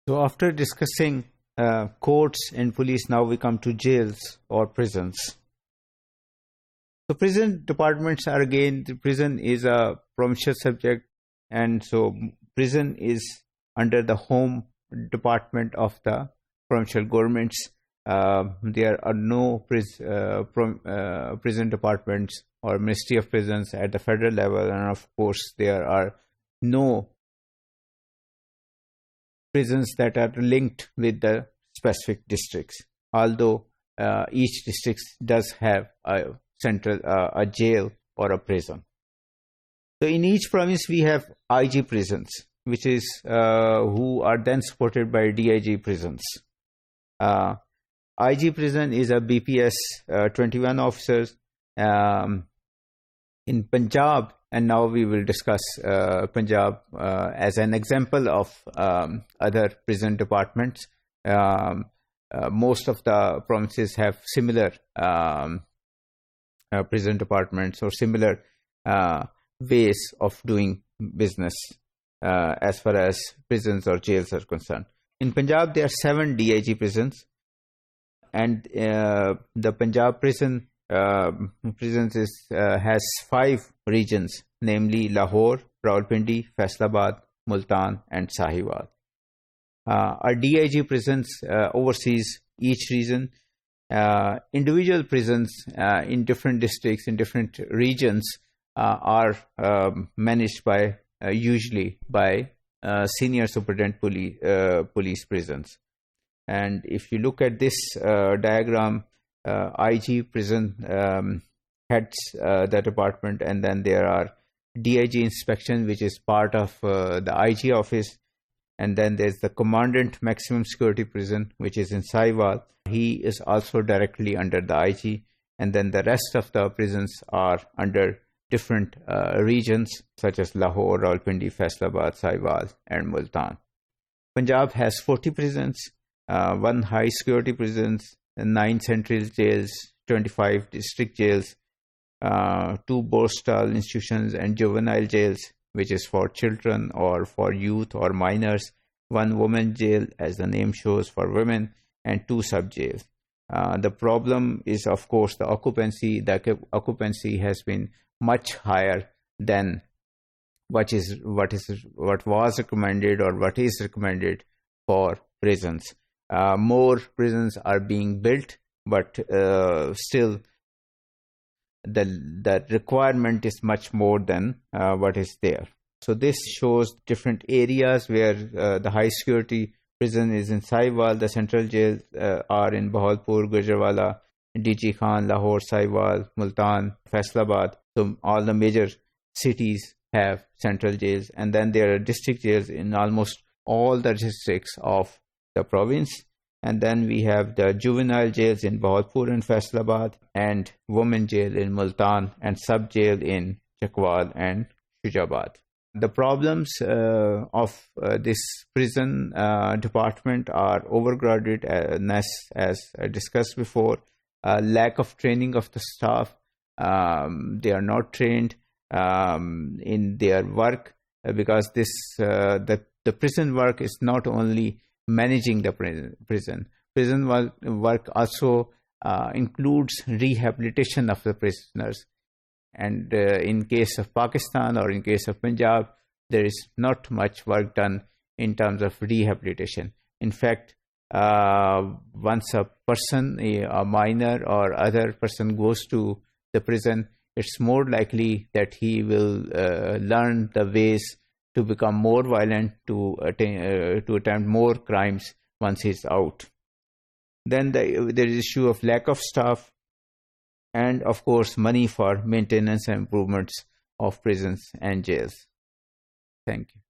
So after discussing courts and police, now we come to jails or prisons. So prison departments are again, the prison is a provincial subject, and so prison is under the home department of the provincial governments. There are no prison departments or Ministry of Prisons at the federal level, and of course there are no prisons that are linked with the specific districts, although each district does have a central a jail or a prison. So in each province we have IG prisons, which is who are then supported by DIG prisons. IG prison is a BPS 21 officers in Punjab, and now we will discuss Punjab as an example of other prison departments. Most of the provinces have similar prison departments or similar ways of doing business as far as prisons or jails are concerned. In Punjab, there are 7 DIG prisons, and the Punjab prisons has 5 regions, namely Lahore, Rawalpindi, Faisalabad, Multan, and Sahiwal. Our DIG prisons oversees each region. Individual prisons in different districts, in different regions, are managed by usually by senior superintendent police prisons. And if you look at this diagram, IG prison heads the department, and then there are DIG inspection, which is part of the IG office, and then there's the commandant maximum security prison, which is in Sahiwal. He is also directly under the IG, and then the rest of the prisons are under different regions such as Lahore, Rawalpindi, Faisalabad, Sahiwal, and Multan. Punjab has 40 prisons, 1 high security prisons, 9 central jails, 25 district jails, 2 borstal institutions and juvenile jails, which is for children or for youth or minors, 1 women jail, as the name shows, for women, and 2 sub jails. The problem is, of course, the occupancy. The occupancy has been much higher than what was recommended or what is recommended for prisons. More prisons are being built, but still the requirement is much more than what is there. So this shows different areas where the high security prison is in Sahiwal, the central jails are in Bahawalpur, Gujranwala, DG Khan, Lahore, Sahiwal, Multan, Faisalabad. So all the major cities have central jails, and then there are district jails in almost all the districts of the province. And then we have the juvenile jails in Bahawalpur and Faisalabad, and women jail in Multan, and sub jail in Chakwal and Shujabad. The problems of this prison department are overcrowdedness, as I discussed before, lack of training of the staff. They are not trained in their work because the prison work is not only managing the prison. Prison work also includes rehabilitation of the prisoners. And in case of Pakistan or in case of Punjab, there is not much work done in terms of rehabilitation. In fact, once a person, a minor or other person, goes to the prison, it's more likely that he will learn the ways to become more violent, to attempt more crimes once he's out. Then there is issue of lack of staff, and of course money for maintenance and improvements of prisons and jails. Thank you.